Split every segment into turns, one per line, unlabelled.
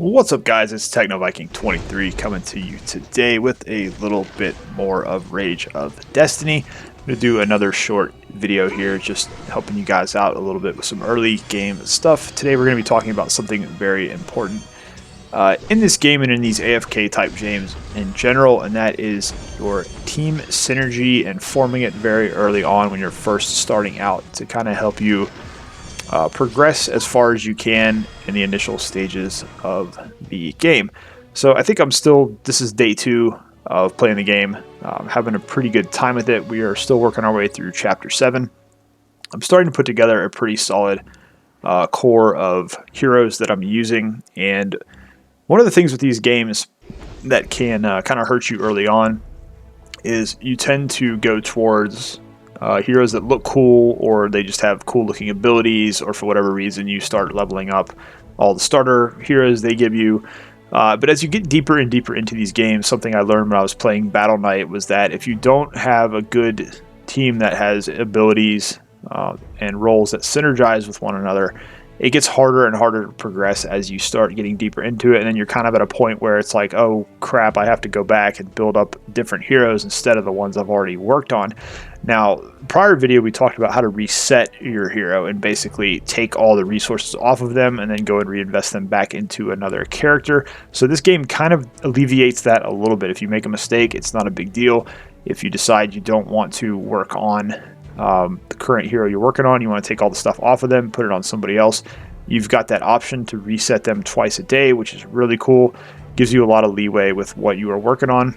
What's up, guys? It's TechnoViking23 coming to you today with a little bit more of Rage of Destiny. I'm going to do another short video here, just helping you guys out a little bit with some early game stuff. Today we're going to be talking about something very important in this game and in these AFK type games in general, and that is your team synergy and forming it very early on when you're first starting out to kind of help you progress as far as you can in the initial stages of the game. So I think this is day 2 of playing the game. Having a pretty good time with it. We are still working our way through chapter 7. I'm starting to put together a pretty solid core of heroes that I'm using, and one of the things with these games that can kind of hurt you early on is you tend to go towards heroes that look cool, or they just have cool looking abilities, or for whatever reason you start leveling up all the starter heroes they give you. But as you get deeper and deeper into these games, something I learned when I was playing Battle Knight was that if you don't have a good team that has abilities and roles that synergize with one another, it gets harder and harder to progress as you start getting deeper into it, and then you're kind of at a point where it's like, oh crap, I have to go back and build up different heroes instead of the ones I've already worked on. Now, prior video we talked about how to reset your hero and basically take all the resources off of them and then go and reinvest them back into another character. So this game kind of alleviates that a little bit. If you make a mistake, it's not a big deal. If you decide you don't want to work on the current hero you're working on, you want to take all the stuff off of them, put it on somebody else, you've got that option to reset them twice a day, which is really cool. Gives you a lot of leeway with what you are working on.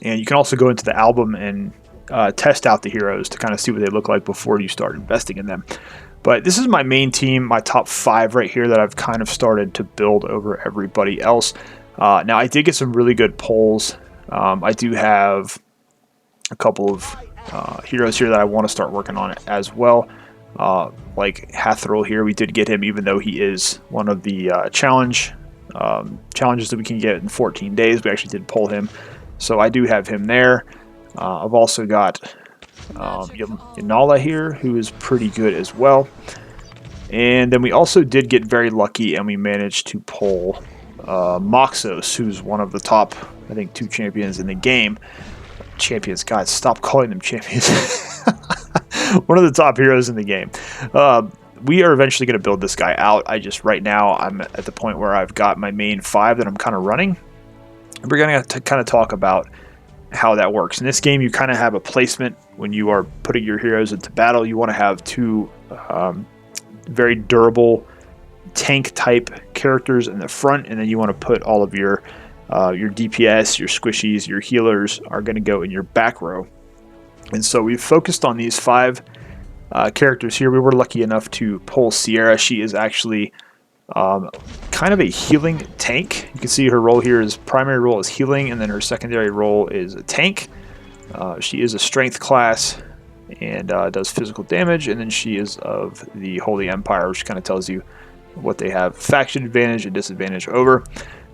And you can also go into the album and test out the heroes to kind of see what they look like before you start investing in them. But this is my main team, my top 5 right here that I've kind of started to build over everybody else. Now, I did get some really good polls. I do have a couple of heroes here that I want to start working on as well. Like Hathril here, we did get him, even though he is one of the challenges that we can get in 14 days. We actually did pull him, so I do have him there. I've also got Yanala here, who is pretty good as well. And then we also did get very lucky, and we managed to pull Moxos, who's one of the top, I think, 2 champions in the game. Champions, God, stop calling them champions. One of the top heroes in the game. We are eventually going to build this guy out. Right now, I'm at the point where I've got my main 5 that I'm kind of running. We're going to kind of talk about how that works. In this game, you kind of have a placement when you are putting your heroes into battle. You want to have 2 very durable tank type characters in the front, and then you want to put all of your DPS, your squishies, your healers are going to go in your back row. And so we've focused on these 5 characters here. We were lucky enough to pull Sierra. She is actually kind of a healing tank. You can see her role here is primary role is healing, and then her secondary role is a tank. She is a strength class and does physical damage, and then she is of the Holy Empire, which kind of tells you what they have faction advantage and disadvantage over.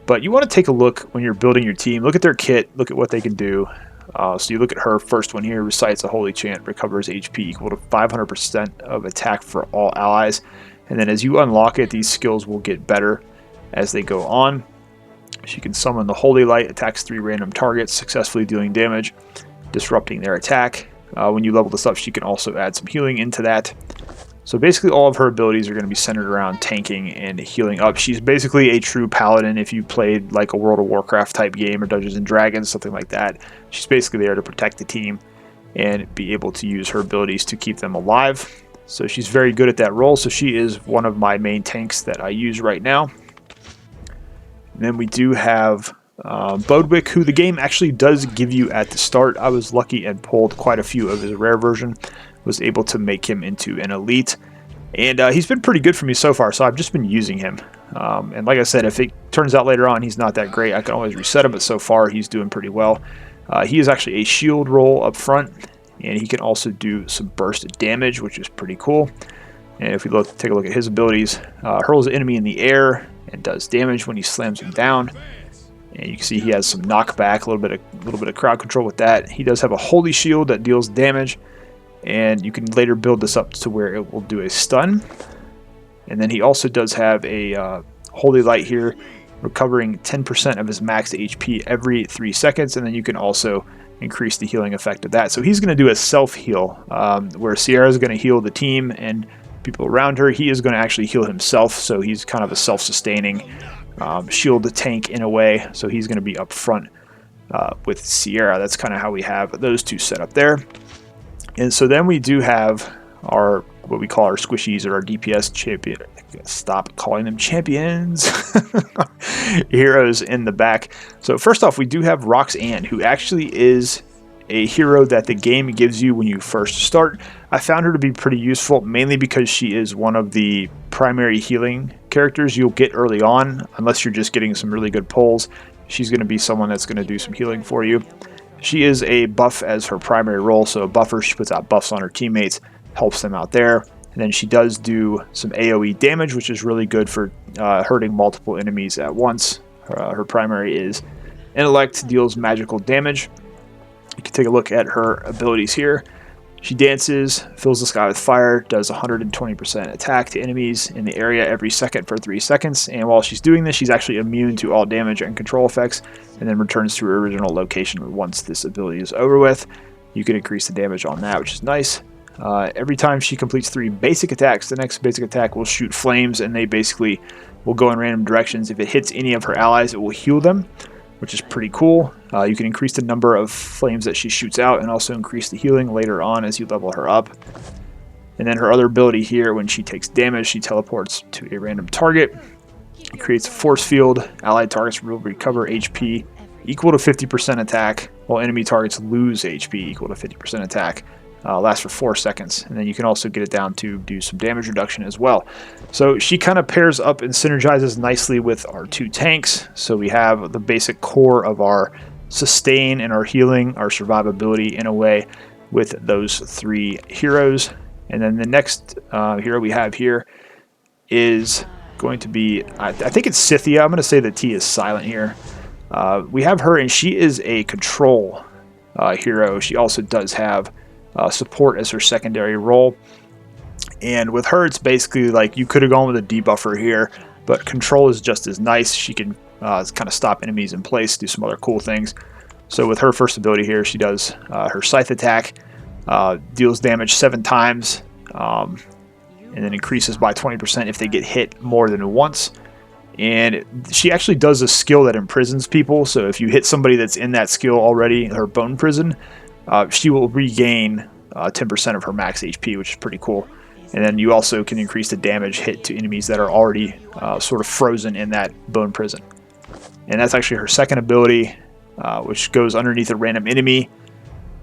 But you want to take a look when you're building your team. Look at their kit. Look at what they can do. So you look at her first one here. Recites a holy chant. Recovers HP equal to 500% of attack for all allies. And then as you unlock it, these skills will get better as they go on. She can summon the Holy Light. Attacks 3 random targets, successfully dealing damage, disrupting their attack. When you level this up, she can also add some healing into that. So basically all of her abilities are going to be centered around tanking and healing up. She's basically a true paladin if you played like a World of Warcraft type game or Dungeons and Dragons, something like that. She's basically there to protect the team and be able to use her abilities to keep them alive. So she's very good at that role. So she is one of my main tanks that I use right now. And then we do have Bodwick, who the game actually does give you at the start. I was lucky and pulled quite a few of his rare version. Was able to make him into an elite, and he's been pretty good for me so far, so I've just been using him. And like I said, if it turns out later on he's not that great, I can always reset him, but so far he's doing pretty well. He is actually a shield role up front, and he can also do some burst damage, which is pretty cool. And if we take a look at his abilities, hurls an enemy in the air and does damage when he slams him down. And you can see he has some knockback, a little bit of crowd control with that. He does have a holy shield that deals damage, and you can later build this up to where it will do a stun. And then he also does have a Holy Light here recovering 10% of his max HP every 3 seconds, and then you can also increase the healing effect of that. So he's going to do a self-heal, where Cythia is going to heal the team and people around her. He is going to actually heal himself, so he's kind of a self-sustaining shield tank in a way, so he's going to be up front with Cythia. That's kind of how we have those two set up there. And so then we do have our, what we call our squishies, or our DPS champion. Stop calling them champions. Heroes in the back. So first off, we do have Roxanne, who actually is a hero that the game gives you when you first start. I found her to be pretty useful, mainly because she is one of the primary healing characters you'll get early on, unless you're just getting some really good pulls. She's going to be someone that's going to do some healing for you. She is a buff as her primary role, so a buffer. She puts out buffs on her teammates, helps them out there. And then she does do some AoE damage, which is really good for hurting multiple enemies at once. Her primary is Intellect, deals magical damage. You can take a look at her abilities here. She dances, fills the sky with fire, does 120% attack to enemies in the area every second for 3 seconds. And while she's doing this, she's actually immune to all damage and control effects, and then returns to her original location once this ability is over with. You can increase the damage on that, which is nice. Every time she completes 3 basic attacks, the next basic attack will shoot flames, and they basically will go in random directions. If it hits any of her allies, it will heal them, which is pretty cool. You can increase the number of flames that she shoots out, and also increase the healing later on as you level her up. And then her other ability here, when she takes damage, she teleports to a random target. It creates a force field. Allied targets will recover HP equal to 50% attack, while enemy targets lose HP equal to 50% attack. Lasts for 4 seconds, and then you can also get it down to do some damage reduction as well. So she kind of pairs up and synergizes nicely with our 2 tanks. So we have the basic core of our sustain and our healing, our survivability in a way, with those 3 heroes. And then the next hero we have here is going to be, I think it's Cythia. I'm going to say the T is silent here. We have her, and she is a control hero. She also does have support as her secondary role, and with her it's basically like you could have gone with a debuffer here, but control is just as nice. She can kind of stop enemies in place, do some other cool things. So with her first ability here, she does her Scythe attack, deals damage 7 times, and then increases by 20% if they get hit more than once. And she actually does a skill that imprisons people, so if you hit somebody that's in that skill already, her bone prison, she will regain 10% of her max HP, which is pretty cool. And then you also can increase the damage hit to enemies that are already sort of frozen in that bone prison. And that's actually her second ability, which goes underneath a random enemy.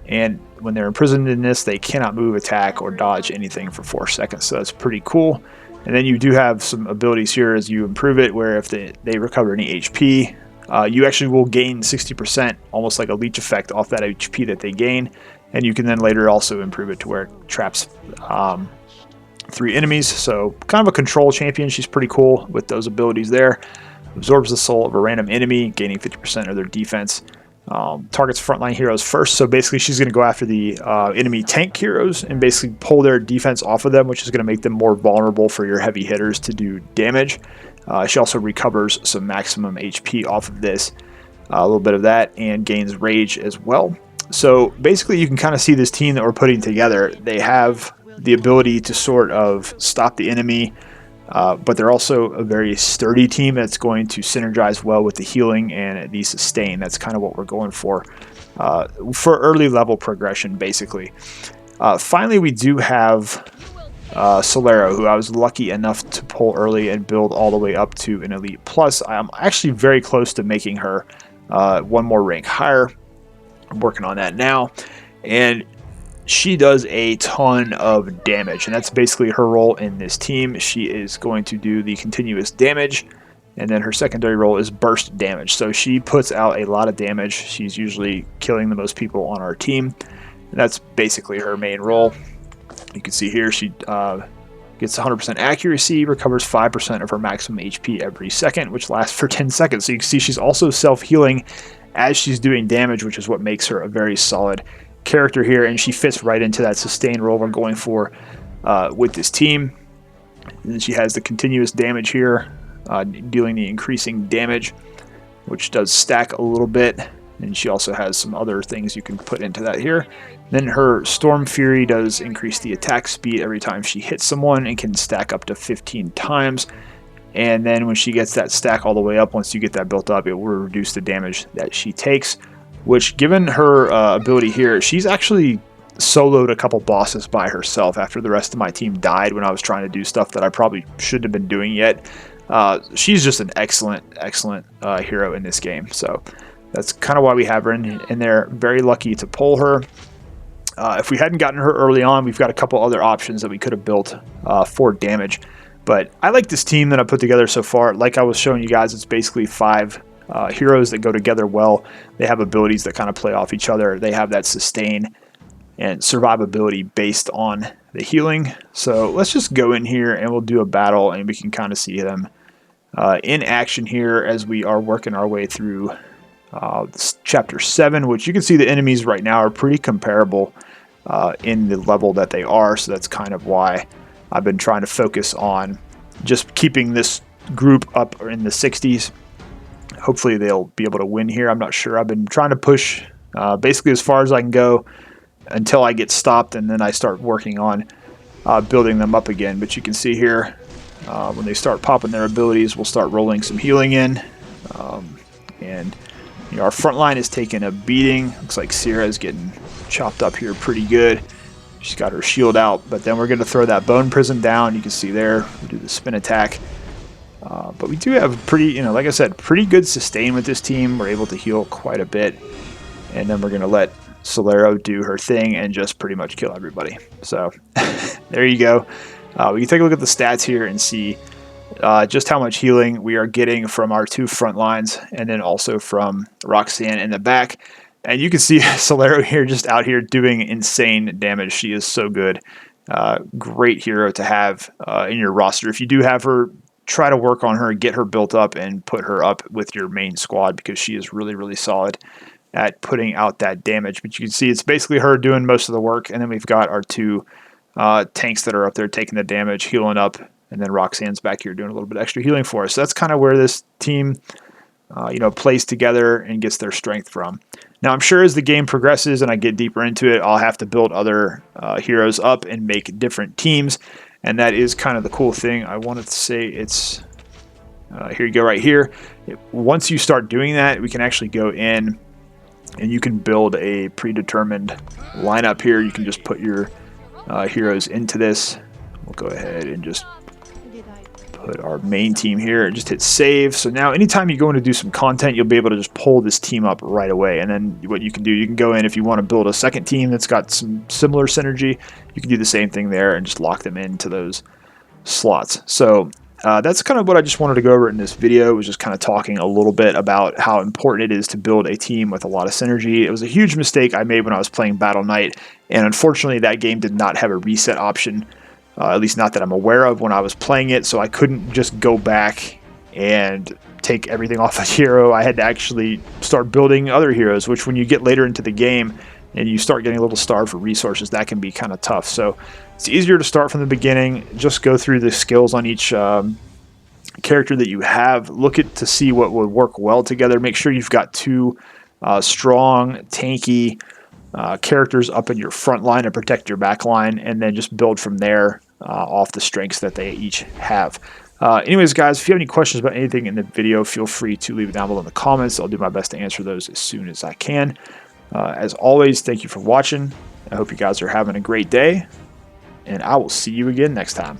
And when they're imprisoned in this, they cannot move, attack, or dodge anything for 4 seconds. So that's pretty cool. And then you do have some abilities here as you improve it, where if they recover any HP, you actually will gain 60%, almost like a leech effect, off that HP that they gain. And you can then later also improve it to where it traps 3 enemies. So kind of a control champion. She's pretty cool with those abilities there. Absorbs the soul of a random enemy, gaining 50% of their defense. Targets frontline heroes first. So basically she's going to go after the enemy tank heroes and basically pull their defense off of them, which is going to make them more vulnerable for your heavy hitters to do damage. She also recovers some maximum HP off of this, a little bit of that, and gains rage as well. So basically you can kind of see this team that we're putting together. They have the ability to sort of stop the enemy, but they're also a very sturdy team that's going to synergize well with the healing and the sustain. That's kind of what we're going for early level progression, basically. Finally, we do have Solero, who I was lucky enough to pull early and build all the way up to an Elite Plus. I'm actually very close to making her 1 more rank higher. I'm working on that now, and she does a ton of damage, and that's basically her role in this team. She is going to do the continuous damage, and then her secondary role is burst damage. So she puts out a lot of damage. She's usually killing the most people on our team, and that's basically her main role. You can see here she gets 100% accuracy, recovers 5% of her maximum HP every second, which lasts for 10 seconds. So you can see she's also self-healing as she's doing damage, which is what makes her a very solid character here, and she fits right into that sustained role we're going for with this team. And then she has the continuous damage here, dealing the increasing damage, which does stack a little bit. And she also has some other things you can put into that here. Then her Storm Fury does increase the attack speed every time she hits someone and can stack up to 15 times. And then when she gets that stack all the way up, once you get that built up, it will reduce the damage that she takes, which, given her ability here, she's actually soloed a couple bosses by herself after the rest of my team died when I was trying to do stuff that I probably shouldn't have been doing yet. She's just an excellent hero in this game. So that's kind of why we have her in there. Very lucky to pull her. If we hadn't gotten her early on, we've got a couple other options that we could have built for damage. But I like this team that I put together so far. Like I was showing you guys, it's basically 5 heroes that go together well. They have abilities that kind of play off each other. They have that sustain and survivability based on the healing. So let's just go in here and we'll do a battle, and we can kind of see them in action here as we are working our way through chapter 7, which you can see the enemies right now are pretty comparable in the level that they are. So that's kind of why I've been trying to focus on just keeping this group up in the 60s. Hopefully they'll be able to win here. I'm not sure. I've been trying to push basically as far as I can go until I get stopped, and then I start working on building them up again. But you can see here when they start popping their abilities, we'll start rolling some healing in. And you know, our front line is taking a beating. Looks like Cythia is getting chopped up here pretty good. She's got her shield out, but then we're going to throw that bone prism down. You can see there, we do the spin attack. But we do have pretty, you know, like I said, pretty good sustain with this team. We're able to heal quite a bit. And then we're going to let Solero do her thing and just pretty much kill everybody. So there you go. We can take a look at the stats here and see just how much healing we are getting from our 2 front lines, and then also from Roxanne in the back. And you can see Solero here just out here doing insane damage. She is so good. Great hero to have in your roster. If you do have her, try to work on her, get her built up, and put her up with your main squad, because she is really, really solid at putting out that damage. But you can see it's basically her doing most of the work, and then we've got our 2 tanks that are up there taking the damage, healing up, and then Roxanne's back here doing a little bit extra healing for us. So that's kind of where this team plays together and gets their strength from. Now, I'm sure as the game progresses and I get deeper into it, I'll have to build other heroes up and make different teams. And that is kind of the cool thing. I wanted to say it's, here you go right here. Once you start doing that, we can actually go in and you can build a predetermined lineup here. You can just put your heroes into this. We'll go ahead and just put our main team here and just hit save. So now anytime you go in to do some content, you'll be able to just pull this team up right away. And then what you can do, you can go in if you want to build a second team that's got some similar synergy, you can do the same thing there and just lock them into those slots. So that's kind of what I just wanted to go over in this video. It was just kind of talking a little bit about how important it is to build a team with a lot of synergy. It was a huge mistake I made when I was playing Battle Knight, and unfortunately that game did not have a reset option. At least not that I'm aware of when I was playing it, so I couldn't just go back and take everything off a hero. I had to actually start building other heroes, which when you get later into the game and you start getting a little starved for resources, that can be kind of tough. So it's easier to start from the beginning, just go through the skills on each character that you have, look at to see what would work well together, make sure you've got 2 strong, tanky characters up in your front line to protect your back line, and then just build from there off the strengths that they each have. Anyways, guys, if you have any questions about anything in the video, feel free to leave it down below in the comments. I'll do my best to answer those as soon as I can. As always, thank you for watching. I hope you guys are having a great day, and I will see you again next time.